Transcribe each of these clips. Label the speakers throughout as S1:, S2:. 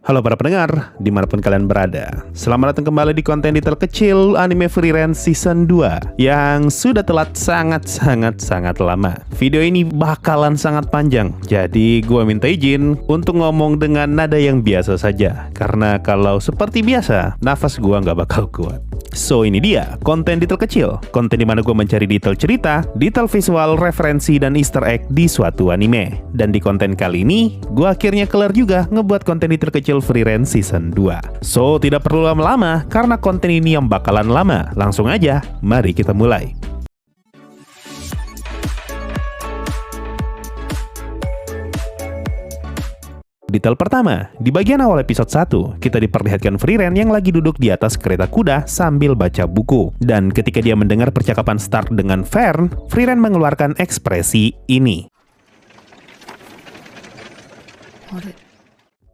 S1: Halo para pendengar, dimanapun kalian berada. Selamat datang kembali di konten detail kecil anime Frieren Season 2 yang sudah telat sangat lama. Video ini bakalan sangat panjang, jadi gue minta izin untuk ngomong dengan nada yang biasa saja. Karena kalau seperti biasa, nafas gue nggak bakal kuat. So ini dia, konten detail kecil. Konten dimana gue mencari detail cerita, detail visual, referensi, dan easter egg di suatu anime. Dan di konten kali ini, gue akhirnya kelar juga ngebuat konten detail kecil Frieren Season 2. So tidak perlu lama-lama, karena konten ini yang bakalan lama. Langsung aja, mari kita mulai. Detail pertama, di bagian awal episode 1, kita diperlihatkan Frieren yang lagi duduk di atas kereta kuda sambil baca buku. Dan ketika dia mendengar percakapan Stark dengan Fern, Frieren mengeluarkan ekspresi ini.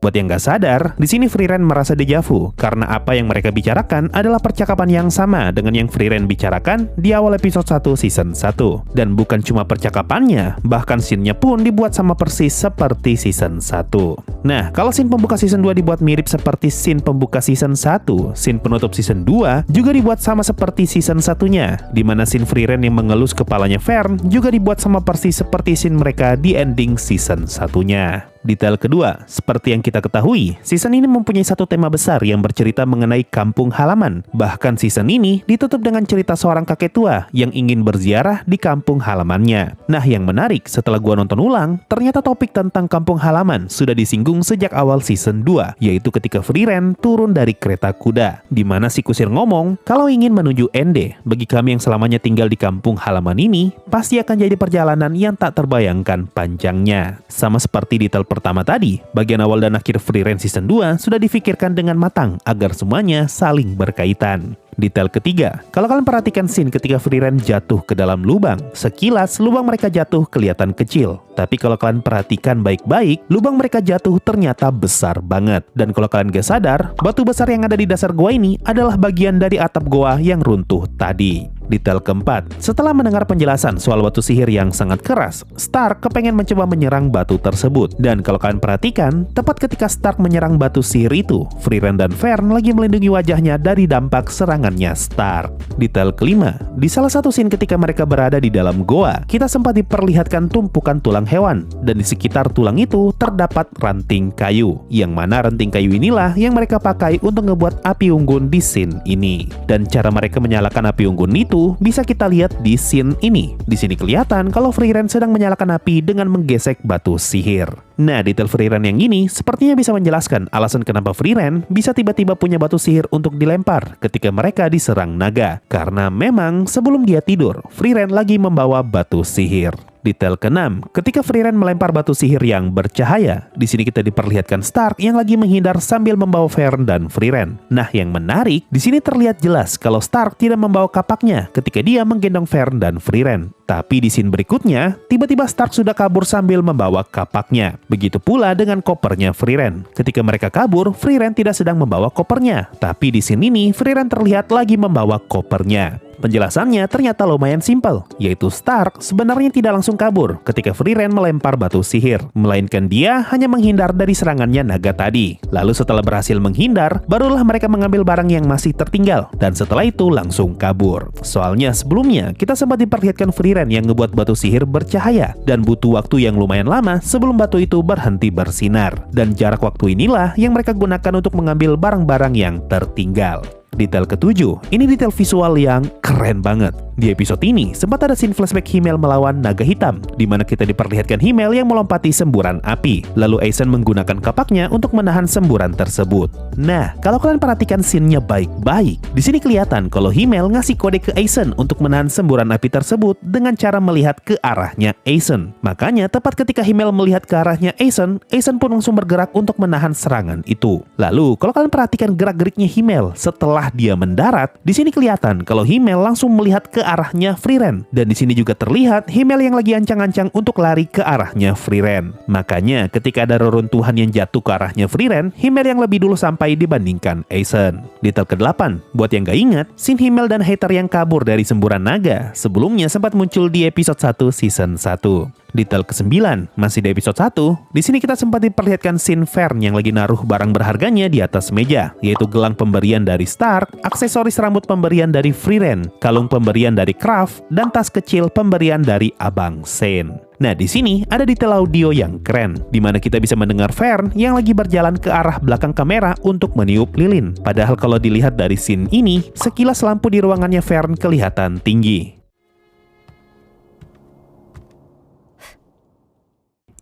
S1: Buat yang gak sadar, di sini Frieren merasa dejavu karena apa yang mereka bicarakan adalah percakapan yang sama dengan yang Frieren bicarakan di awal episode 1 season 1. Dan bukan cuma percakapannya, bahkan scene-nya pun dibuat sama persis seperti season 1. Nah, kalau scene pembuka season 2 dibuat mirip seperti scene pembuka season 1, scene penutup season 2 juga dibuat sama seperti season 1-nya, di mana scene Frieren yang mengelus kepalanya Fern juga dibuat sama persis seperti scene mereka di ending season 1-nya. Detail kedua, seperti yang kita ketahui, season ini mempunyai satu tema besar yang bercerita mengenai kampung halaman. Bahkan season ini ditutup dengan cerita seorang kakek tua yang ingin berziarah di kampung halamannya. Nah, yang menarik, setelah gua nonton ulang, ternyata topik tentang kampung halaman sudah disinggung sejak awal season 2, yaitu ketika Frieren turun dari kereta kuda, di mana si kusir ngomong, kalau ingin menuju Ende, bagi kami yang selamanya tinggal di kampung halaman ini, pasti akan jadi perjalanan yang tak terbayangkan panjangnya. Sama seperti detail pertama tadi, bagian awal dan akhir Frieren Season 2 sudah difikirkan dengan matang agar semuanya saling berkaitan. Detail ketiga, kalau kalian perhatikan scene ketika Frieren jatuh ke dalam lubang, sekilas lubang mereka jatuh kelihatan kecil. Tapi kalau kalian perhatikan baik-baik, lubang mereka jatuh ternyata besar banget. Dan kalau kalian gak sadar, batu besar yang ada di dasar goa ini adalah bagian dari atap goa yang runtuh tadi. Detail keempat, setelah mendengar penjelasan soal batu sihir yang sangat keras, Stark kepengen mencoba menyerang batu tersebut. Dan kalau kalian perhatikan, tepat ketika Stark menyerang batu sihir itu, Frieren dan Fern lagi melindungi wajahnya dari dampak serangannya Stark. Detail kelima, di salah satu scene ketika mereka berada di dalam goa, kita sempat diperlihatkan tumpukan tulang hewan. Dan di sekitar tulang itu terdapat ranting kayu, yang mana ranting kayu inilah yang mereka pakai untuk ngebuat api unggun di scene ini. Dan cara mereka menyalakan api unggun itu bisa kita lihat di scene ini. Di sini kelihatan kalau Frieren sedang menyalakan api dengan menggesek batu sihir. Nah, detail Frieren yang ini sepertinya bisa menjelaskan alasan kenapa Frieren bisa tiba-tiba punya batu sihir untuk dilempar ketika mereka diserang naga. Karena memang sebelum dia tidur, Frieren lagi membawa batu sihir. Detail ke-6, ketika Frieren melempar batu sihir yang bercahaya, di sini kita diperlihatkan Stark yang lagi menghindar sambil membawa Fern dan Frieren. Nah, yang menarik, di sini terlihat jelas kalau Stark tidak membawa kapaknya ketika dia menggendong Fern dan Frieren. Tapi di scene berikutnya, tiba-tiba Stark sudah kabur sambil membawa kapaknya. Begitu pula dengan kopernya Frieren. Ketika mereka kabur, Frieren tidak sedang membawa kopernya. Tapi di scene ini, Frieren terlihat lagi membawa kopernya. Penjelasannya ternyata lumayan simpel, yaitu Stark sebenarnya tidak langsung kabur ketika Frieren melempar batu sihir, melainkan dia hanya menghindar dari serangannya naga tadi. Lalu setelah berhasil menghindar, barulah mereka mengambil barang yang masih tertinggal, dan setelah itu langsung kabur. Soalnya sebelumnya, kita sempat diperlihatkan Frieren yang ngebuat batu sihir bercahaya, dan butuh waktu yang lumayan lama sebelum batu itu berhenti bersinar. Dan jarak waktu inilah yang mereka gunakan untuk mengambil barang-barang yang tertinggal. Detail ke-7, ini detail visual yang keren banget. Di episode ini, sempat ada scene flashback Himmel melawan naga hitam, di mana kita diperlihatkan Himmel yang melompati semburan api. Lalu Aizen menggunakan kapaknya untuk menahan semburan tersebut. Nah, kalau kalian perhatikan scene-nya baik-baik, di sini kelihatan kalau Himmel ngasih kode ke Aizen untuk menahan semburan api tersebut dengan cara melihat ke arahnya Aizen. Makanya, tepat ketika Himmel melihat ke arahnya Aizen, Aizen pun langsung bergerak untuk menahan serangan itu. Lalu, kalau kalian perhatikan gerak-geriknya Himmel setelah dia mendarat, di sini kelihatan kalau Himmel langsung melihat ke arahnya Frieren. Dan di sini juga terlihat Himmel yang lagi ancang-ancang untuk lari ke arahnya Frieren. Makanya ketika ada reruntuhan yang jatuh ke arahnya Frieren, Himmel yang lebih dulu sampai dibandingkan Aizen. Detail ke-8, buat yang gak ingat, scene Himmel dan Hater yang kabur dari semburan naga sebelumnya sempat muncul di episode 1 season 1. Detail ke-9, masih di episode 1, di sini kita sempat diperlihatkan scene Vern yang lagi naruh barang berharganya di atas meja, yaitu gelang pemberian dari Stark, aksesoris rambut pemberian dari Frieren, kalung pemberian dari Kraft, dan tas kecil pemberian dari Abang Shane. Nah, di sini ada detail audio yang keren, di mana kita bisa mendengar Vern yang lagi berjalan ke arah belakang kamera untuk meniup lilin. Padahal kalau dilihat dari scene ini, sekilas lampu di ruangannya Vern kelihatan tinggi.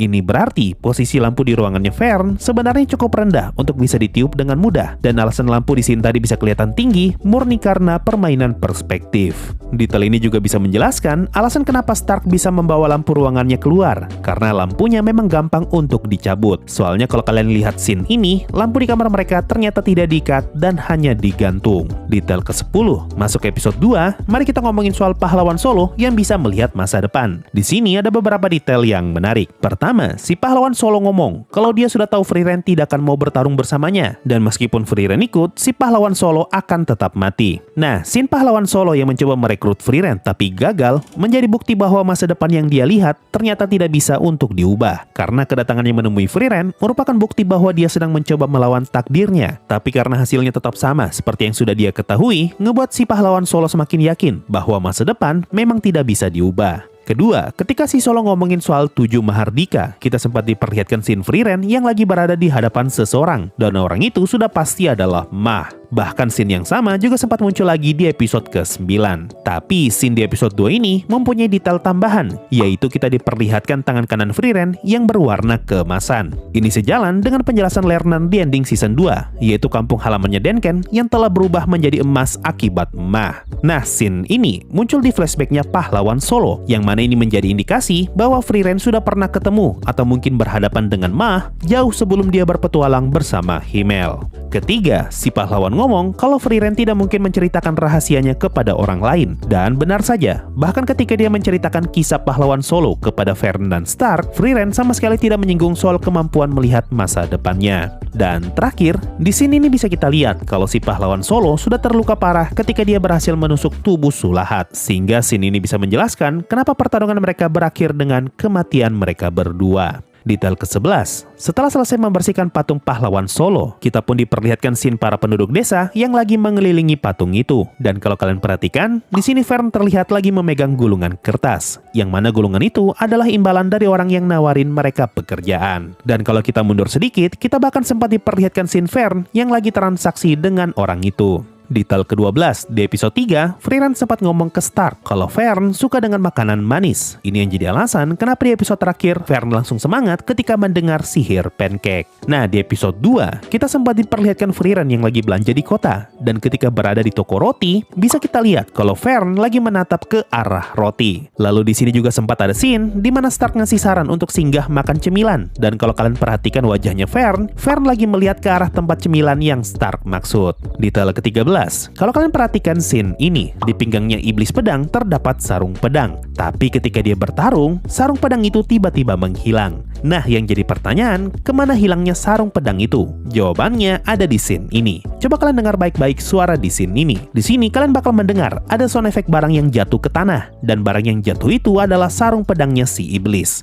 S1: Ini berarti posisi lampu di ruangannya Vern sebenarnya cukup rendah untuk bisa ditiup dengan mudah, dan alasan lampu di sini tadi bisa kelihatan tinggi murni karena permainan perspektif. Detail ini juga bisa menjelaskan alasan kenapa Stark bisa membawa lampu ruangannya keluar, karena lampunya memang gampang untuk dicabut. Soalnya kalau kalian lihat scene ini, lampu di kamar mereka ternyata tidak diikat dan hanya digantung. Detail ke-10, masuk ke episode 2, mari kita ngomongin soal pahlawan solo yang bisa melihat masa depan. Di sini ada beberapa detail yang menarik. Pertama, si pahlawan solo ngomong kalau dia sudah tahu Frieren tidak akan mau bertarung bersamanya, dan meskipun Frieren ikut, si pahlawan solo akan tetap mati. Nah, scene pahlawan solo yang mencoba merekrut Frieren tapi gagal menjadi bukti bahwa masa depan yang dia lihat ternyata tidak bisa untuk diubah, karena kedatangannya menemui Frieren merupakan bukti bahwa dia sedang mencoba melawan takdirnya. Tapi karena hasilnya tetap sama seperti yang sudah dia ketahui, ngebuat si pahlawan solo semakin yakin bahwa masa depan memang tidak bisa diubah. Kedua, ketika si Solo ngomongin soal 7 Mahardika, kita sempat diperlihatkan scene Frieren yang lagi berada di hadapan seseorang, dan orang itu sudah pasti adalah Mah. Bahkan scene yang sama juga sempat muncul lagi di episode ke-9. Tapi scene di episode 2 ini mempunyai detail tambahan, yaitu kita diperlihatkan tangan kanan Frieren yang berwarna keemasan. Ini sejalan dengan penjelasan Lerner di ending season 2, yaitu kampung halamannya Denken yang telah berubah menjadi emas akibat Mah. Nah, scene ini muncul di flashbacknya pahlawan Solo, yang mana ini menjadi indikasi bahwa Frieren sudah pernah ketemu atau mungkin berhadapan dengan Mah jauh sebelum dia berpetualang bersama Himmel. Ketiga, si pahlawan ngomong kalau Frieren tidak mungkin menceritakan rahasianya kepada orang lain. Dan benar saja, bahkan ketika dia menceritakan kisah pahlawan Solo kepada Vern dan Stark, Frieren sama sekali tidak menyinggung soal kemampuan melihat masa depannya. Dan terakhir, di sini nih bisa kita lihat kalau si pahlawan Solo sudah terluka parah ketika dia berhasil menusuk tubuh Sulahat, sehingga scene ini bisa menjelaskan kenapa pertarungan mereka berakhir dengan kematian mereka berdua. Detail ke-11, setelah selesai membersihkan patung pahlawan Solo, kita pun diperlihatkan scene para penduduk desa yang lagi mengelilingi patung itu. Dan kalau kalian perhatikan, di sini Vern terlihat lagi memegang gulungan kertas, yang mana gulungan itu adalah imbalan dari orang yang nawarin mereka pekerjaan. Dan kalau kita mundur sedikit, kita bahkan sempat diperlihatkan scene Vern yang lagi transaksi dengan orang itu. Detail ke-12, di episode 3, Frieren sempat ngomong ke Stark kalau Vern suka dengan makanan manis. Ini yang jadi alasan kenapa di episode terakhir Vern langsung semangat ketika mendengar sihir pancake. Nah, di episode 2, kita sempat diperlihatkan Frieren yang lagi belanja di kota. Dan ketika berada di toko roti, bisa kita lihat kalau Vern lagi menatap ke arah roti. Lalu di sini juga sempat ada scene di mana Stark ngasih saran untuk singgah makan cemilan. Dan kalau kalian perhatikan wajahnya Vern lagi melihat ke arah tempat cemilan yang Stark maksud. Detail ke-13, kalau kalian perhatikan scene ini, di pinggangnya iblis pedang terdapat sarung pedang. Tapi ketika dia bertarung, sarung pedang itu tiba-tiba menghilang. Nah, yang jadi pertanyaan, kemana hilangnya sarung pedang itu? Jawabannya ada di scene ini. Coba kalian dengar baik-baik suara di scene ini. Di sini kalian bakal mendengar ada sound efek barang yang jatuh ke tanah. Dan barang yang jatuh itu adalah sarung pedangnya si iblis.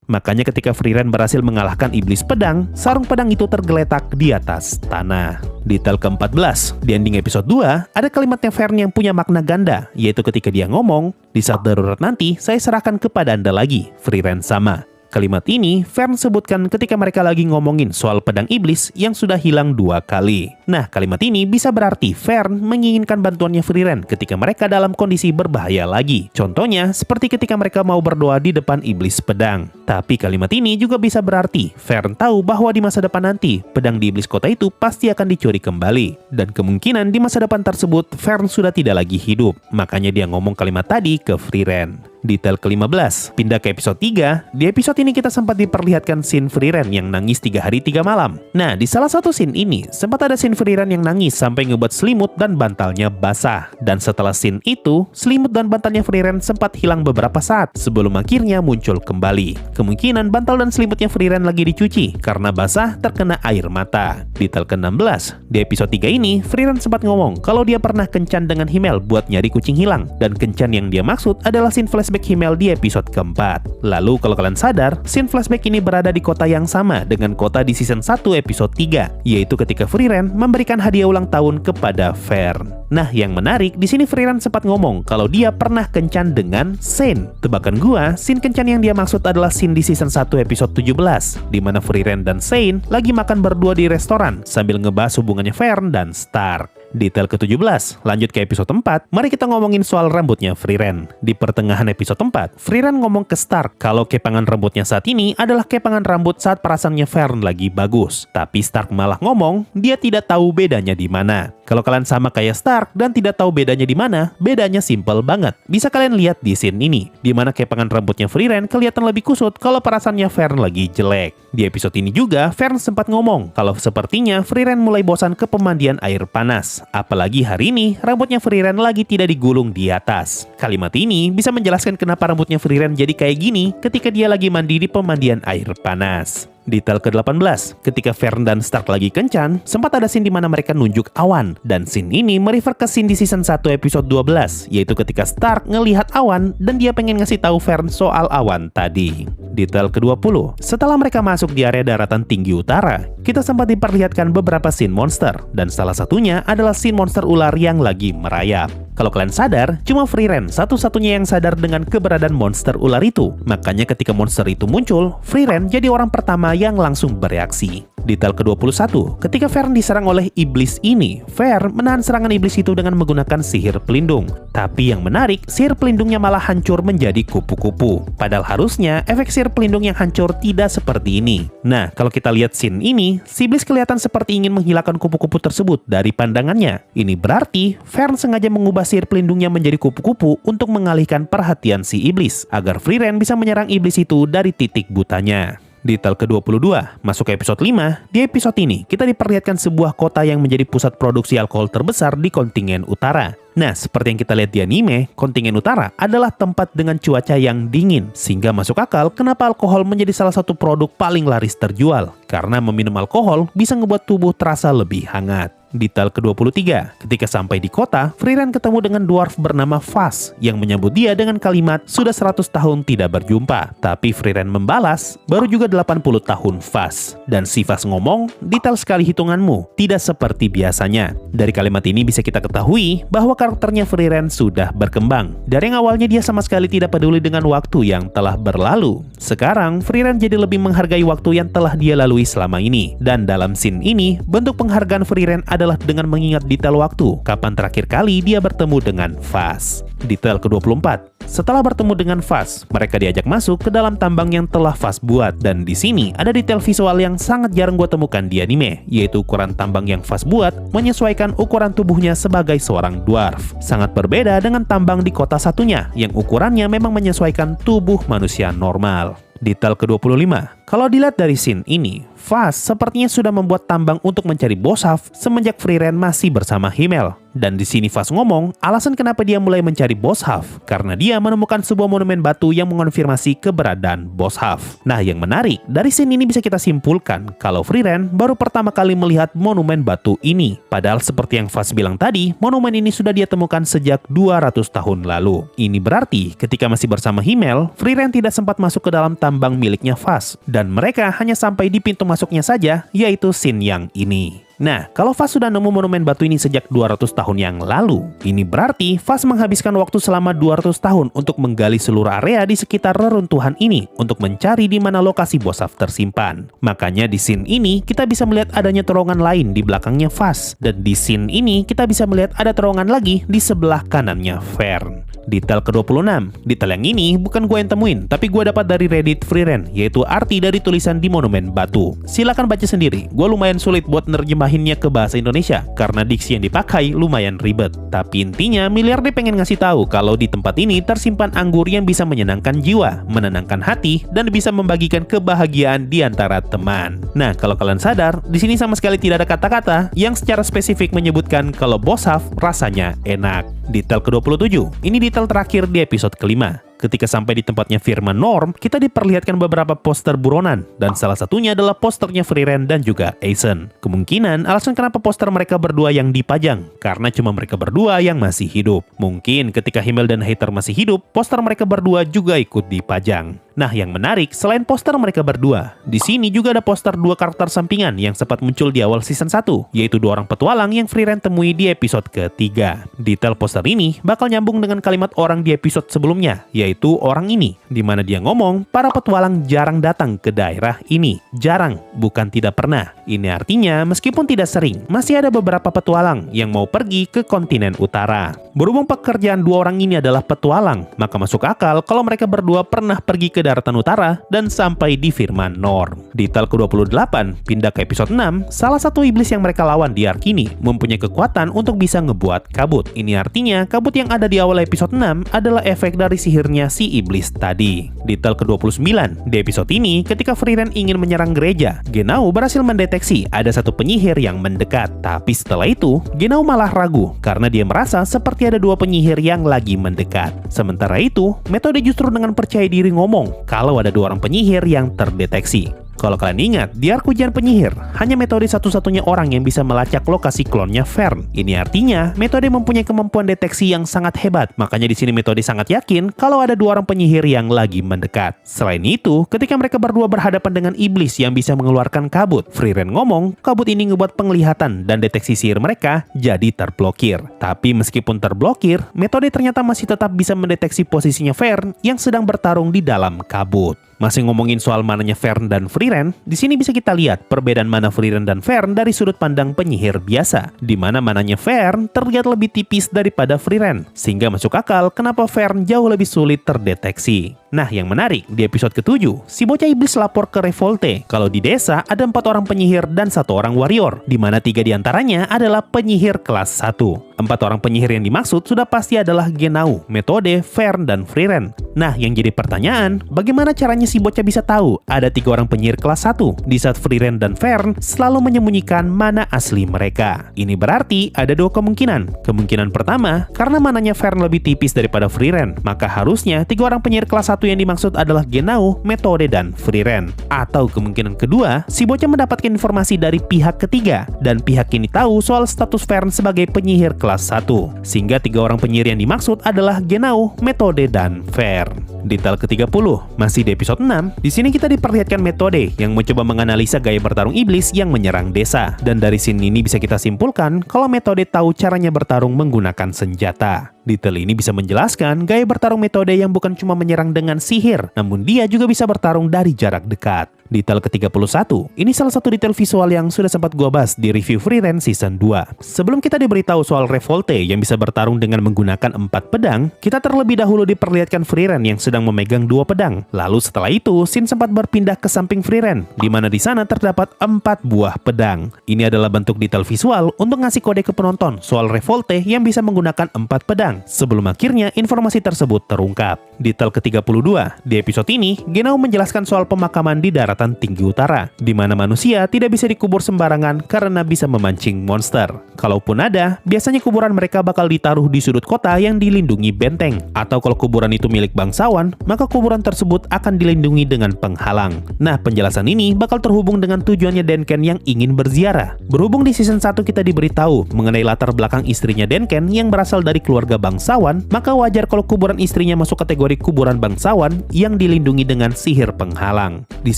S1: Makanya ketika Frieren berhasil mengalahkan iblis pedang, sarung pedang itu tergeletak di atas tanah. Detail ke-14, di ending episode 2, ada kalimatnya Vern yang punya makna ganda, yaitu ketika dia ngomong, "Di saat darurat nanti, saya serahkan kepada Anda lagi." Frieren sama. Kalimat ini Vern sebutkan ketika mereka lagi ngomongin soal pedang iblis yang sudah hilang 2 kali. Nah, kalimat ini bisa berarti Vern menginginkan bantuannya Frieren ketika mereka dalam kondisi berbahaya lagi. Contohnya, seperti ketika mereka mau berdoa di depan iblis pedang. Tapi kalimat ini juga bisa berarti Vern tahu bahwa di masa depan nanti, pedang di iblis kota itu pasti akan dicuri kembali. Dan kemungkinan di masa depan tersebut, Vern sudah tidak lagi hidup. Makanya dia ngomong kalimat tadi ke Frieren. Detail ke-15, pindah ke episode 3. Di episode ini kita sempat diperlihatkan scene Frieren yang nangis 3 hari 3 malam. Nah, di salah satu scene ini, sempat ada scene Frieren yang nangis sampai ngebuat selimut dan bantalnya basah. Dan setelah scene itu, selimut dan bantalnya Frieren sempat hilang beberapa saat sebelum akhirnya muncul kembali. Kemungkinan bantal dan selimutnya Frieren lagi dicuci karena basah terkena air mata. Detail ke-16, di episode 3 ini, Frieren sempat ngomong kalau dia pernah kencan dengan Himmel buat nyari kucing hilang. Dan kencan yang dia maksud adalah scene flashback Himmel di episode keempat. Lalu kalau kalian sadar, scene flashback ini berada di kota yang sama dengan kota di season 1 episode 3, yaitu ketika Frieren memberikan hadiah ulang tahun kepada Fern. Nah, yang menarik, di sini Frieren sempat ngomong kalau dia pernah kencan dengan Shane. Tebakan gua, scene kencan yang dia maksud adalah scene di season 1 episode 17, di mana Frieren dan Shane lagi makan berdua di restoran sambil ngebahas hubungannya Fern dan Stark. Detail ke-17, lanjut ke episode 4, mari kita ngomongin soal rambutnya Frieren. Di pertengahan episode 4, Frieren ngomong ke Stark kalau kepangan rambutnya saat ini adalah kepangan rambut saat perasaannya Fern lagi bagus. Tapi Stark malah ngomong dia tidak tahu bedanya di mana. Kalau kalian sama kayak Stark dan tidak tahu bedanya di mana, bedanya simple banget. Bisa kalian lihat di scene ini, di mana kepangan rambutnya Frieren kelihatan lebih kusut kalau perasaannya Fern lagi jelek. Di episode ini juga, Fern sempat ngomong kalau sepertinya Frieren mulai bosan ke pemandian air panas. Apalagi hari ini, rambutnya Frieren lagi tidak digulung di atas. Kalimat ini bisa menjelaskan kenapa rambutnya Frieren jadi kayak gini ketika dia lagi mandi di pemandian air panas. Detail ke-18, ketika Fern dan Stark lagi kencan, sempat ada scene di mana mereka nunjuk awan. Dan scene ini merefer ke scene di season 1 episode 12, yaitu ketika Stark ngelihat awan dan dia pengen ngasih tahu Fern soal awan tadi. Detail ke-20, setelah mereka masuk di area daratan tinggi utara, kita sempat diperlihatkan beberapa scene monster, dan salah satunya adalah scene monster ular yang lagi merayap. Kalau kalian sadar, cuma Frieren satu-satunya yang sadar dengan keberadaan monster ular itu. Makanya ketika monster itu muncul, Frieren jadi orang pertama yang langsung bereaksi. Detail ke-21, ketika Fern diserang oleh iblis ini, Fern menahan serangan iblis itu dengan menggunakan sihir pelindung. Tapi yang menarik, sihir pelindungnya malah hancur menjadi kupu-kupu. Padahal harusnya efek sihir pelindung yang hancur tidak seperti ini. Nah, kalau kita lihat scene ini, si iblis kelihatan seperti ingin menghilangkan kupu-kupu tersebut dari pandangannya. Ini berarti Fern sengaja mengubah sihir pelindungnya menjadi kupu-kupu untuk mengalihkan perhatian si iblis, agar Frieren bisa menyerang iblis itu dari titik butanya. Detail ke-22, masuk ke episode 5, di episode ini kita diperlihatkan sebuah kota yang menjadi pusat produksi alkohol terbesar di kontingen utara. Nah, seperti yang kita lihat di anime, kontingen utara adalah tempat dengan cuaca yang dingin, sehingga masuk akal kenapa alkohol menjadi salah satu produk paling laris terjual. Karena meminum alkohol bisa ngebuat tubuh terasa lebih hangat. Detail ke-23, ketika sampai di kota, Frieren ketemu dengan dwarf bernama Fas yang menyambut dia dengan kalimat sudah 100 tahun tidak berjumpa. Tapi Frieren membalas, baru juga 80 tahun Fas. Dan si Fas ngomong, detail sekali hitunganmu, tidak seperti biasanya. Dari kalimat ini bisa kita ketahui bahwa karakternya Frieren sudah berkembang. Dari yang awalnya dia sama sekali tidak peduli dengan waktu yang telah berlalu. Sekarang, Frieren jadi lebih menghargai waktu yang telah dia lalui selama ini. Dan dalam scene ini, bentuk penghargaan Frieren adalah dengan mengingat detail waktu, kapan terakhir kali dia bertemu dengan Fas. Detail ke-24, setelah bertemu dengan Fas, mereka diajak masuk ke dalam tambang yang telah Fas buat. Dan di sini ada detail visual yang sangat jarang gue temukan di anime, yaitu ukuran tambang yang Fas buat menyesuaikan ukuran tubuhnya sebagai seorang dwarf. Sangat berbeda dengan tambang di kota satunya, yang ukurannya memang menyesuaikan tubuh manusia normal. Detail ke-25, kalau dilihat dari scene ini, Fas sepertinya sudah membuat tambang untuk mencari Boshaf semenjak Frieren masih bersama Himmel. Dan di sini Fas ngomong alasan kenapa dia mulai mencari Boshaf, karena dia menemukan sebuah monumen batu yang mengonfirmasi keberadaan Boshaf. Nah, yang menarik, dari scene ini bisa kita simpulkan kalau Frieren baru pertama kali melihat monumen batu ini. Padahal seperti yang Fas bilang tadi, monumen ini sudah dia temukan sejak 200 tahun lalu. Ini berarti ketika masih bersama Himmel, Frieren tidak sempat masuk ke dalam tambang miliknya Fas, dan mereka hanya sampai di pintu masuknya saja, yaitu scene yang ini. Nah, kalau Fas sudah nemu monumen batu ini sejak 200 tahun yang lalu, ini berarti Fas menghabiskan waktu selama 200 tahun untuk menggali seluruh area di sekitar reruntuhan ini untuk mencari di mana lokasi Boshaf tersimpan. Makanya di scene ini kita bisa melihat adanya terowongan lain di belakangnya Fas, dan di scene ini kita bisa melihat ada terowongan lagi di sebelah kanannya Fern. Detail ke-26. Detail yang ini bukan gue yang temuin, tapi gue dapat dari Reddit Freeren, yaitu arti dari tulisan di monumen batu. Silakan baca sendiri. Gue lumayan sulit buat nerjemahinnya ke bahasa Indonesia karena diksi yang dipakai lumayan ribet. Tapi intinya miliarder pengen ngasih tahu kalau di tempat ini tersimpan anggur yang bisa menyenangkan jiwa, menenangkan hati, dan bisa membagikan kebahagiaan di antara teman. Nah, kalau kalian sadar, di sini sama sekali tidak ada kata-kata yang secara spesifik menyebutkan kalau bosaf rasanya enak. Detail ke-27. Ini detail terakhir di episode kelima. Ketika sampai di tempatnya firman Norm, kita diperlihatkan beberapa poster buronan, dan salah satunya adalah posternya Freeren dan juga Aizen. Kemungkinan alasan kenapa poster mereka berdua yang dipajang, karena cuma mereka berdua yang masih hidup. Mungkin ketika Himmel dan Hater masih hidup, poster mereka berdua juga ikut dipajang. Nah, yang menarik, selain poster mereka berdua, di sini juga ada poster dua karakter sampingan yang sempat muncul di awal season 1, yaitu dua orang petualang yang Freeren temui di episode ketiga. Detail poster ini bakal nyambung dengan kalimat orang di episode sebelumnya, yaitu orang ini, di mana dia ngomong, para petualang jarang datang ke daerah ini. Jarang, bukan tidak pernah. Ini artinya, meskipun tidak sering, masih ada beberapa petualang yang mau pergi ke kontinen utara. Berhubung pekerjaan dua orang ini adalah petualang, maka masuk akal kalau mereka berdua pernah pergi ke daratan utara dan sampai di firman Norm. Detail ke-28, pindah ke episode 6, salah satu iblis yang mereka lawan di arc ini mempunyai kekuatan untuk bisa ngebuat kabut. Ini artinya, kabut yang ada di awal episode 6 adalah efek dari sihirnya si iblis tadi. Detail ke-29, di episode ini, ketika Freeren ingin menyerang gereja, Genau berhasil mendeteksi ada satu penyihir yang mendekat. Tapi setelah itu, Genau malah ragu karena dia merasa seperti ada dua penyihir yang lagi mendekat. Sementara itu, Metode justru dengan percaya diri ngomong kalau ada dua orang penyihir yang terdeteksi. Kalau kalian ingat, di arc ujian penyihir, hanya Metode satu-satunya orang yang bisa melacak lokasi klonnya Fern. Ini artinya, Metode mempunyai kemampuan deteksi yang sangat hebat. Makanya di sini Metode sangat yakin kalau ada dua orang penyihir yang lagi mendekat. Selain itu, ketika mereka berdua berhadapan dengan iblis yang bisa mengeluarkan kabut, Freeren ngomong, kabut ini ngebuat penglihatan dan deteksi sihir mereka jadi terblokir. Tapi meskipun terblokir, Metode ternyata masih tetap bisa mendeteksi posisinya Fern yang sedang bertarung di dalam kabut. Masih ngomongin soal mananya Fern dan Freeren, di sini bisa kita lihat perbedaan mana Freeren dan Fern dari sudut pandang penyihir biasa, di mana mananya Fern terlihat lebih tipis daripada Freeren, sehingga masuk akal kenapa Fern jauh lebih sulit terdeteksi. Nah, yang menarik, di episode ke-7, si bocah iblis lapor ke Revolte kalau di desa ada 4 orang penyihir dan 1 orang warrior, di mana 3 diantaranya adalah penyihir kelas 1. 4 orang penyihir yang dimaksud sudah pasti adalah Genau, Metode, Fern, dan Freeren. Nah, yang jadi pertanyaan, bagaimana caranya si bocah bisa tahu ada 3 orang penyihir kelas 1 di saat Freeren dan Fern selalu menyembunyikan mana asli mereka? Ini berarti ada 2 kemungkinan. Kemungkinan pertama, karena mananya Fern lebih tipis daripada Freeren, maka harusnya 3 orang penyihir kelas 1 yang dimaksud adalah Genau, Metode, dan Freeren. Atau kemungkinan kedua, si bocah mendapatkan informasi dari pihak ketiga, dan pihak ini tahu soal status Fern sebagai penyihir kelas 1. Sehingga 3 orang penyihir yang dimaksud adalah Genau, Metode, dan Fern. Detail ke-30, masih di episode 6, di sini kita diperlihatkan Metode yang mencoba menganalisa gaya bertarung iblis yang menyerang desa. Dan dari sini ini bisa kita simpulkan kalau Metode tahu caranya bertarung menggunakan senjata. Detail ini bisa menjelaskan gaya bertarung Metode yang bukan cuma menyerang dengan sihir, namun dia juga bisa bertarung dari jarak dekat. Detail ke-31, ini salah satu detail visual yang sudah sempat gua bahas di review Freeren Season 2. Sebelum kita diberitahu soal Revolte yang bisa bertarung dengan menggunakan 4 pedang, kita terlebih dahulu diperlihatkan Freeren yang sedang memegang 2 pedang. Lalu setelah itu, scene sempat berpindah ke samping Freeren, di mana di sana terdapat 4 buah pedang. Ini adalah bentuk detail visual untuk ngasih kode ke penonton soal Revolte yang bisa menggunakan 4 pedang, sebelum akhirnya informasi tersebut terungkap. Detail ke-32, di episode ini, Genau menjelaskan soal pemakaman di daratan tinggi utara, di mana manusia tidak bisa dikubur sembarangan karena bisa memancing monster. Kalaupun ada, biasanya kuburan mereka bakal ditaruh di sudut kota yang dilindungi benteng. Atau kalau kuburan itu milik bangsawan, maka kuburan tersebut akan dilindungi dengan penghalang. Nah, penjelasan ini bakal terhubung dengan tujuannya Denken yang ingin berziarah. Berhubung di season 1 kita diberitahu mengenai latar belakang istrinya Denken yang berasal dari keluarga bangsawan, maka wajar kalau kuburan istrinya masuk kategori kuburan bangsawan yang dilindungi dengan sihir penghalang. Di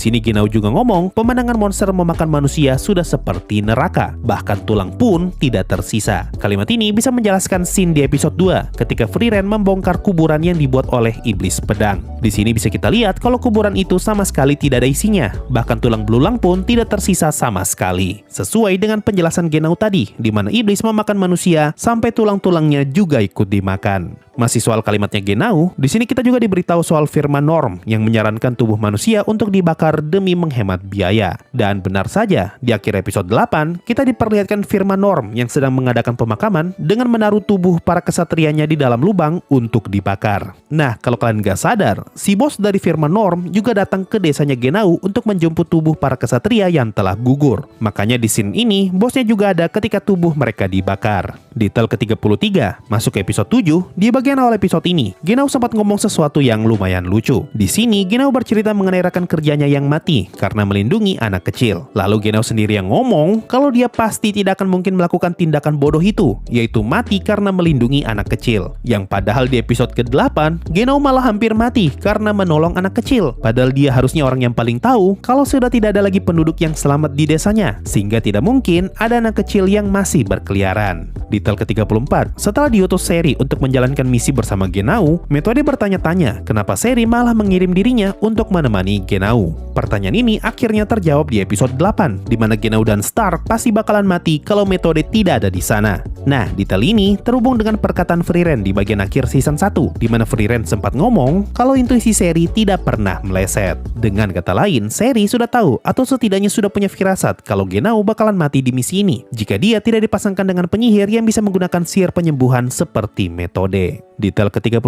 S1: sini Genau juga ngomong, pemandangan monster memakan manusia sudah seperti neraka, bahkan tulang pun tidak tersisa. Kalimat ini bisa menjelaskan scene di episode 2 ketika Freeren membongkar kuburan yang dibuat oleh iblis pedang. Di sini bisa kita lihat kalau kuburan itu sama sekali tidak ada isinya, bahkan tulang belulang pun tidak tersisa sama sekali. Sesuai dengan penjelasan Genau tadi, di mana iblis memakan manusia sampai tulang-tulangnya juga ikut dimakan. Masih soal kalimatnya Genau, di sini kita juga diberitahu soal firman Norm yang menyarankan tubuh manusia untuk dibakar demi menghemat biaya. Dan benar saja, di akhir episode 8, kita diperlihatkan firman Norm yang sedang mengadakan pemakaman dengan menaruh tubuh para kesatrianya di dalam lubang untuk dibakar. Nah, kalau kalian gak sadar, si bos dari firman Norm juga datang ke desanya Genau untuk menjemput tubuh para kesatria yang telah gugur. Makanya di scene ini, bosnya juga ada ketika tubuh mereka dibakar. Detail ke-33, masuk ke episode 7, di bagian awal episode ini, Genau sempat ngomong sesuatu yang lumayan lucu. Di sini, Genau bercerita mengenai rekan kerjanya yang mati karena melindungi anak kecil. Lalu Genau sendiri yang ngomong kalau dia pasti tidak akan mungkin melakukan tindakan bodoh itu, yaitu mati karena melindungi anak kecil. Yang padahal di episode ke-8, Genau malah hampir mati karena menolong anak kecil. Padahal dia harusnya orang yang paling tahu kalau sudah tidak ada lagi penduduk yang selamat di desanya, sehingga tidak mungkin ada anak kecil yang masih berkeliaran. Detail ke-34, setelah diutus Seri untuk menjalankan misi bersama Genau, Methode bertanya-tanya kenapa Seri malah mengirim dirinya untuk menemani Genau. Pertanyaan ini akhirnya terjawab di episode 8, di mana Genau dan Stark pasti bakalan mati kalau Methode tidak ada di sana. Nah, detail ini terhubung dengan perkataan Frieren di bagian akhir season 1, di mana Frieren sempat ngomong kalau intuisi Seri tidak pernah meleset. Dengan kata lain, Seri sudah tahu atau setidaknya sudah punya firasat kalau Genau bakalan mati di misi ini jika dia tidak dipasangkan dengan penyihir yang bisa menggunakan sihir penyembuhan seperti Methode. Detail ke-35,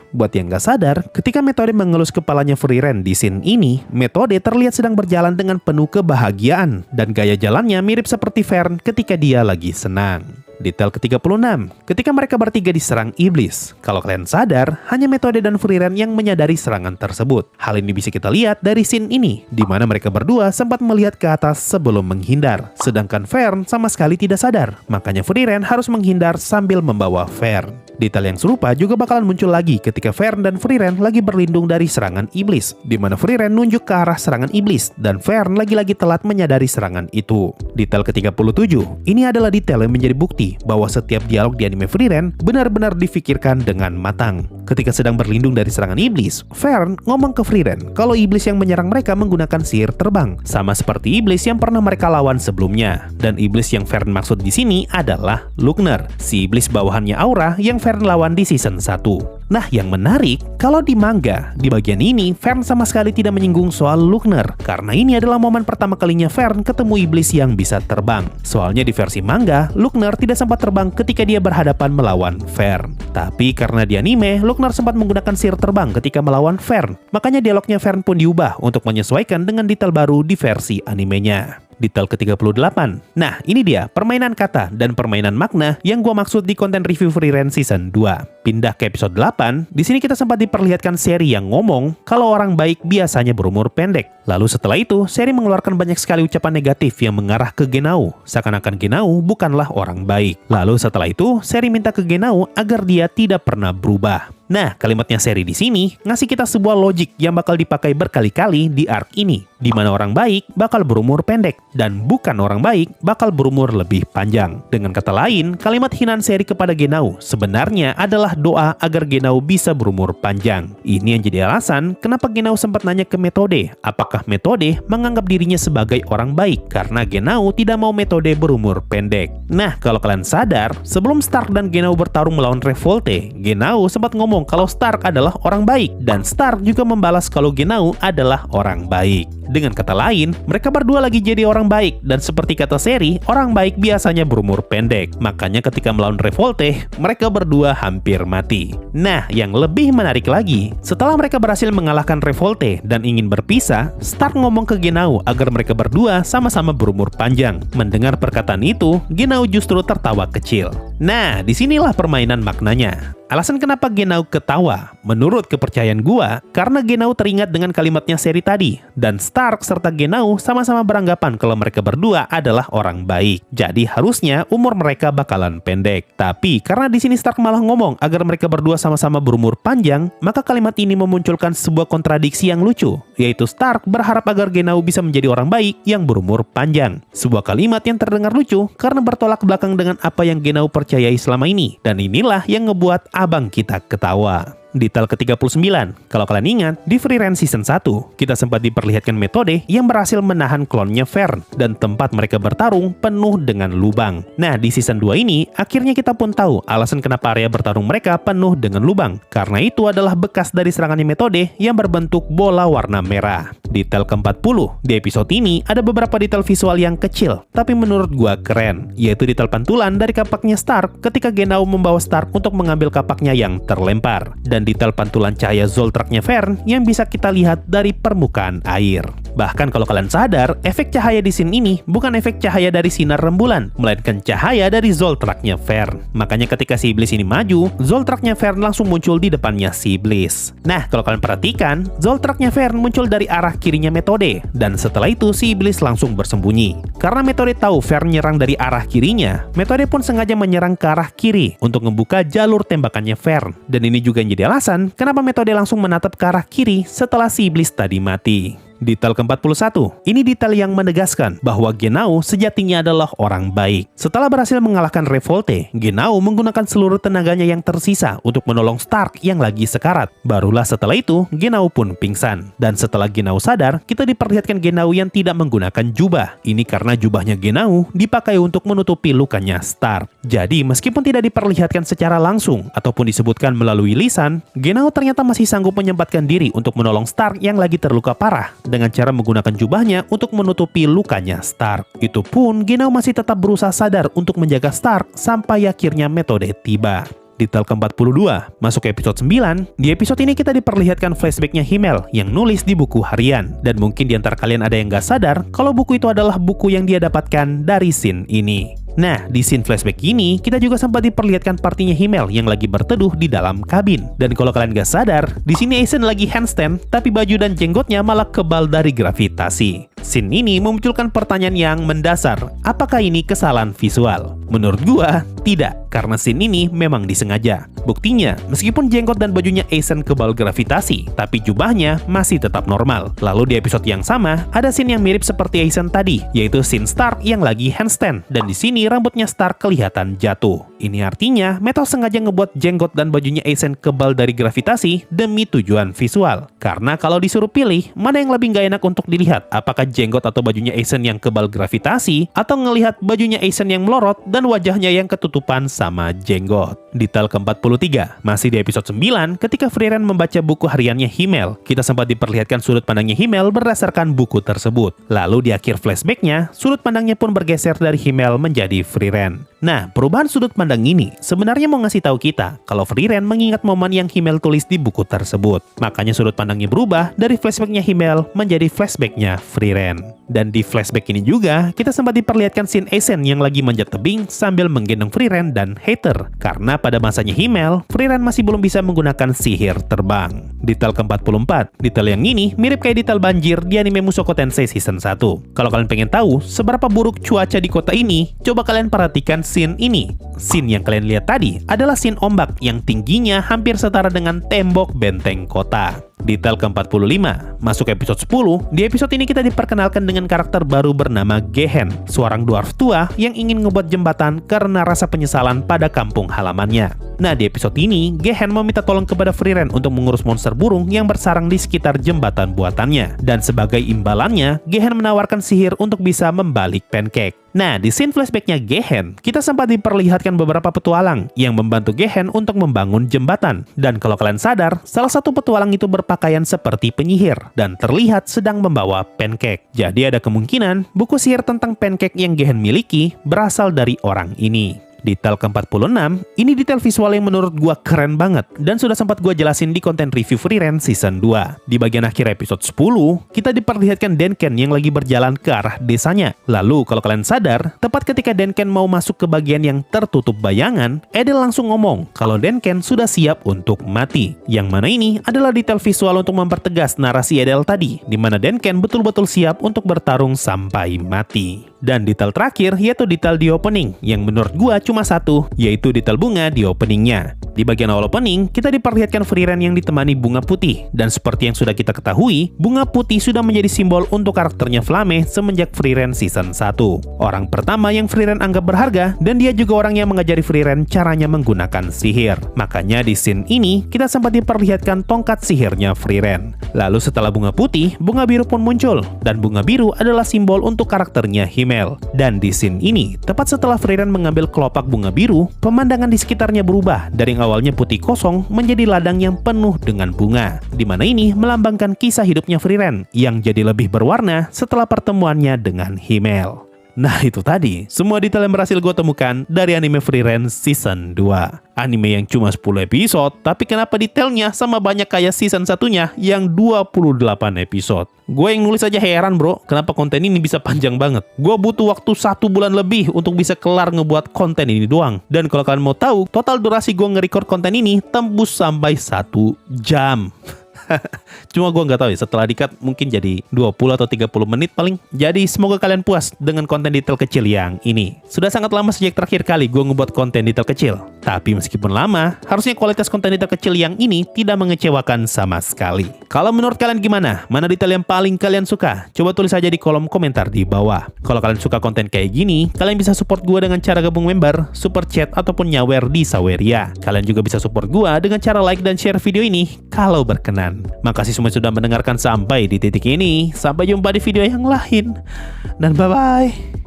S1: buat yang gak sadar, ketika Methode mengelus kepalanya Frieren di scene ini, Methode terlihat sedang berjalan dengan penuh kebahagiaan dan gaya jalannya mirip seperti Vern ketika dia lagi senang. Detail ke-36, ketika mereka bertiga diserang iblis. Kalau kalian sadar, hanya Methode dan Frieren yang menyadari serangan tersebut. Hal ini bisa kita lihat dari scene ini, di mana mereka berdua sempat melihat ke atas sebelum menghindar. Sedangkan Vern sama sekali tidak sadar, makanya Frieren harus menghindar sambil membawa Vern. Detail yang serupa juga bakalan muncul lagi ketika Vern dan Frieren lagi berlindung dari serangan iblis, di mana Frieren nunjuk ke arah serangan iblis dan Vern lagi-lagi telat menyadari serangan itu. Detail ke-37, ini adalah detail yang menjadi bukti bahwa setiap dialog di anime Frieren benar-benar difikirkan dengan matang. Ketika sedang berlindung dari serangan iblis, Vern ngomong ke Frieren kalau iblis yang menyerang mereka menggunakan sihir terbang, sama seperti iblis yang pernah mereka lawan sebelumnya. Dan iblis yang Vern maksud di sini adalah Lugner, si iblis bawahannya Aura yang Vern lawan di season 1. Nah, yang menarik, kalau di manga, di bagian ini, Vern sama sekali tidak menyinggung soal Lugner, karena ini adalah momen pertama kalinya Vern ketemu iblis yang bisa terbang. Soalnya di versi manga, Lugner tidak sempat terbang ketika dia berhadapan melawan Vern. Tapi karena di anime, Lugner sempat menggunakan sihir terbang ketika melawan Vern, makanya dialognya Vern pun diubah untuk menyesuaikan dengan detail baru di versi animenya. Detail ke-38. Nah, ini dia permainan kata dan permainan makna yang gua maksud di konten review Frieren season 2. Pindah ke episode 8, di sini kita sempat diperlihatkan Seri yang ngomong kalau orang baik biasanya berumur pendek. Lalu setelah itu, Seri mengeluarkan banyak sekali ucapan negatif yang mengarah ke Genau, seakan-akan Genau bukanlah orang baik. Lalu setelah itu, Seri minta ke Genau agar dia tidak pernah berubah. Nah, kalimatnya Seri di sini ngasih kita sebuah logik yang bakal dipakai berkali-kali di arc ini, di mana orang baik bakal berumur pendek dan bukan orang baik bakal berumur lebih panjang. Dengan kata lain, kalimat hinaan Seri kepada Genau sebenarnya adalah doa agar Genau bisa berumur panjang. Ini yang jadi alasan kenapa Genau sempat nanya ke Methode, apakah Methode menganggap dirinya sebagai orang baik karena Genau tidak mau Methode berumur pendek. Nah, kalau kalian sadar, sebelum Stark dan Genau bertarung melawan Revolte, Genau sempat ngomong kalau Stark adalah orang baik dan Stark juga membalas kalau Genau adalah orang baik. Dengan kata lain, mereka berdua lagi jadi orang baik dan seperti kata Seri, orang baik biasanya berumur pendek. Makanya ketika melawan Revolte, mereka berdua hampir mati. Nah, yang lebih menarik lagi, setelah mereka berhasil mengalahkan Revolte dan ingin berpisah, Stark ngomong ke Genau agar mereka berdua sama-sama berumur panjang. Mendengar perkataan itu, Genau justru tertawa kecil. Nah, disinilah permainan maknanya. Alasan kenapa Genau ketawa, menurut kepercayaan gua, karena Genau teringat dengan kalimatnya Seri tadi, dan Stark serta Genau sama-sama beranggapan kalau mereka berdua adalah orang baik. Jadi harusnya umur mereka bakalan pendek. Tapi karena di sini Stark malah ngomong agar mereka berdua sama-sama berumur panjang, maka kalimat ini memunculkan sebuah kontradiksi yang lucu, yaitu Stark berharap agar Genau bisa menjadi orang baik yang berumur panjang. Sebuah kalimat yang terdengar lucu karena bertolak belakang dengan apa yang Genau percayai selama ini, dan inilah yang ngebuat abang kita ketawa. Detail ke-39, kalau kalian ingat, di Frieren Season 1, kita sempat diperlihatkan metode yang berhasil menahan klonnya Vern, dan tempat mereka bertarung penuh dengan lubang. Nah, di Season 2 ini, akhirnya kita pun tahu alasan kenapa area bertarung mereka penuh dengan lubang. Karena itu adalah bekas dari serangannya metode yang berbentuk bola warna merah. Detail ke-40, di episode ini ada beberapa detail visual yang kecil, tapi menurut gua keren, yaitu detail pantulan dari kapaknya Stark ketika Genau membawa Stark untuk mengambil kapaknya yang terlempar, dan detail pantulan cahaya Zoltraknya Vern yang bisa kita lihat dari permukaan air. Bahkan kalau kalian sadar, efek cahaya di scene ini bukan efek cahaya dari sinar rembulan, melainkan cahaya dari Zoltraknya Vern. Makanya ketika si iblis ini maju, Zoltraknya Vern langsung muncul di depannya si iblis. Nah, kalau kalian perhatikan, Zoltraknya Vern muncul dari arah kirinya metode, dan setelah itu si iblis langsung bersembunyi. Karena metode tahu Vern nyerang dari arah kirinya, metode pun sengaja menyerang ke arah kiri untuk membuka jalur tembakannya Vern. Dan ini juga yang jadi alasan kenapa metode langsung menatap ke arah kiri setelah si iblis tadi mati. Detail ke-41, ini detail yang menegaskan bahwa Genau sejatinya adalah orang baik. Setelah berhasil mengalahkan Revolte, Genau menggunakan seluruh tenaganya yang tersisa untuk menolong Stark yang lagi sekarat. Barulah setelah itu, Genau pun pingsan. Dan setelah Genau sadar, kita diperlihatkan Genau yang tidak menggunakan jubah. Ini karena jubahnya Genau dipakai untuk menutupi lukanya Stark. Jadi, meskipun tidak diperlihatkan secara langsung ataupun disebutkan melalui lisan, Genau ternyata masih sanggup menyempatkan diri untuk menolong Stark yang lagi terluka parah dengan cara menggunakan jubahnya untuk menutupi lukanya Stark. Itu pun Genau masih tetap berusaha sadar untuk menjaga Stark sampai akhirnya metode tiba. Detail ke-42, masuk ke episode 9. Di episode ini kita diperlihatkan flashbacknya Himmel yang nulis di buku harian. Dan mungkin di antara kalian ada yang gak sadar kalau buku itu adalah buku yang dia dapatkan dari scene ini. Nah, di scene flashback ini, kita juga sempat diperlihatkan partinya Himmel yang lagi berteduh di dalam kabin. Dan kalau kalian gak sadar, di sini Aizen lagi handstand, tapi baju dan jenggotnya malah kebal dari gravitasi. Scene ini memunculkan pertanyaan yang mendasar, apakah ini kesalahan visual? Menurut gua, tidak, karena scene ini memang disengaja. Buktinya, meskipun jenggot dan bajunya Aizen kebal gravitasi, tapi jubahnya masih tetap normal. Lalu di episode yang sama, ada scene yang mirip seperti Aizen tadi, yaitu scene Stark yang lagi handstand, dan di sini rambutnya Stark kelihatan jatuh. Ini artinya, Metal sengaja ngebuat jenggot dan bajunya Aizen kebal dari gravitasi demi tujuan visual. Karena kalau disuruh pilih, mana yang lebih nggak enak untuk dilihat? Apakah jenggot atau bajunya Aizen yang kebal gravitasi, atau ngelihat bajunya Aizen yang melorot dan wajahnya yang ketutupan sama jenggot? Detail ke-43, masih di episode 9, ketika Frieren membaca buku hariannya Himmel, kita sempat diperlihatkan sudut pandangnya Himmel berdasarkan buku tersebut. Lalu di akhir flashbacknya, sudut pandangnya pun bergeser dari Himmel menjadi Frieren. Nah, perubahan sudut pandang ini sebenarnya mau ngasih tahu kita kalau Frieren mengingat momen yang Himmel tulis di buku tersebut. Makanya sudut pandangnya berubah dari flashbacknya Himmel menjadi flashbacknya Frieren. Dan di flashback ini juga, kita sempat diperlihatkan scene Aizen yang lagi manjat tebing sambil menggendong Frieren dan Hater. Karena pada masanya Himmel, Frieren masih belum bisa menggunakan sihir terbang. Detail ke-44, detail yang ini mirip kayak detail banjir di anime Mushoku Tensei Season 1. Kalau kalian pengen tahu seberapa buruk cuaca di kota ini, coba kalian perhatikan scene ini. Scene yang kalian lihat tadi adalah scene ombak yang tingginya hampir setara dengan tembok benteng kota. Detail ke-45, masuk episode 10. Di episode ini kita diperkenalkan dengan karakter baru bernama Gehen, seorang dwarf tua yang ingin ngebuat jembatan karena rasa penyesalan pada kampung halamannya. Nah, di episode ini, Gehen meminta tolong kepada Frieren untuk mengurus monster burung yang bersarang di sekitar jembatan buatannya. Dan sebagai imbalannya, Gehen menawarkan sihir untuk bisa membalik pancake. Nah, di scene flashbacknya Gehen, kita sempat diperlihatkan beberapa petualang yang membantu Gehen untuk membangun jembatan. Dan kalau kalian sadar, salah satu petualang itu berpakaian seperti penyihir dan terlihat sedang membawa pancake. Jadi ada kemungkinan buku sihir tentang pancake yang Gehen miliki berasal dari orang ini. Detail ke-46, ini detail visual yang menurut gua keren banget dan sudah sempat gua jelasin di konten review Frieren Season 2. Di bagian akhir episode 10, kita diperlihatkan Denken yang lagi berjalan ke arah desanya. Lalu kalau kalian sadar, tepat ketika Denken mau masuk ke bagian yang tertutup bayangan, Edel langsung ngomong kalau Denken sudah siap untuk mati. Yang mana ini adalah detail visual untuk mempertegas narasi Edel tadi, di mana Denken betul-betul siap untuk bertarung sampai mati. Dan detail terakhir yaitu detail di opening, yang menurut gua cuma satu, yaitu detail bunga di openingnya. Di bagian awal opening, kita diperlihatkan Frieren yang ditemani bunga putih. Dan seperti yang sudah kita ketahui, bunga putih sudah menjadi simbol untuk karakternya Flamme semenjak Frieren Season 1. Orang pertama yang Frieren anggap berharga, dan dia juga orang yang mengajari Frieren caranya menggunakan sihir. Makanya di scene ini, kita sempat diperlihatkan tongkat sihirnya Frieren. Lalu setelah bunga putih, bunga biru pun muncul. Dan bunga biru adalah simbol untuk karakternya Himmel. Dan di scene ini, tepat setelah Frieren mengambil kelopak bunga biru, pemandangan di sekitarnya berubah dari yang awalnya putih kosong menjadi ladang yang penuh dengan bunga. Di mana ini melambangkan kisah hidupnya Frieren yang jadi lebih berwarna setelah pertemuannya dengan Himmel. Nah itu tadi, semua detail yang berhasil gue temukan dari anime Frieren Season 2. Anime yang cuma 10 episode, tapi kenapa detailnya sama banyak kayak season satunya yang 28 episode. Gue yang nulis aja heran bro, kenapa konten ini bisa panjang banget. Gue butuh waktu 1 bulan lebih untuk bisa kelar ngebuat konten ini doang. Dan kalau kalian mau tahu, total durasi gue nge-record konten ini tembus sampai 1 jam. Cuma gue nggak tahu ya, setelah dikat mungkin jadi 20 atau 30 menit paling. Jadi semoga kalian puas dengan konten detail kecil yang ini. Sudah sangat lama sejak terakhir kali gue ngebuat konten detail kecil. Tapi meskipun lama, harusnya kualitas konten detail kecil yang ini tidak mengecewakan sama sekali. Kalau menurut kalian gimana? Mana detail yang paling kalian suka? Coba tulis aja di kolom komentar di bawah. Kalau kalian suka konten kayak gini, kalian bisa support gue dengan cara gabung member, super chat, ataupun nyawer di Saweria. Kalian juga bisa support gue dengan cara like dan share video ini kalau berkenan. Makasih semua sudah mendengarkan sampai di titik ini. Sampai jumpa di video yang lain. Dan bye-bye.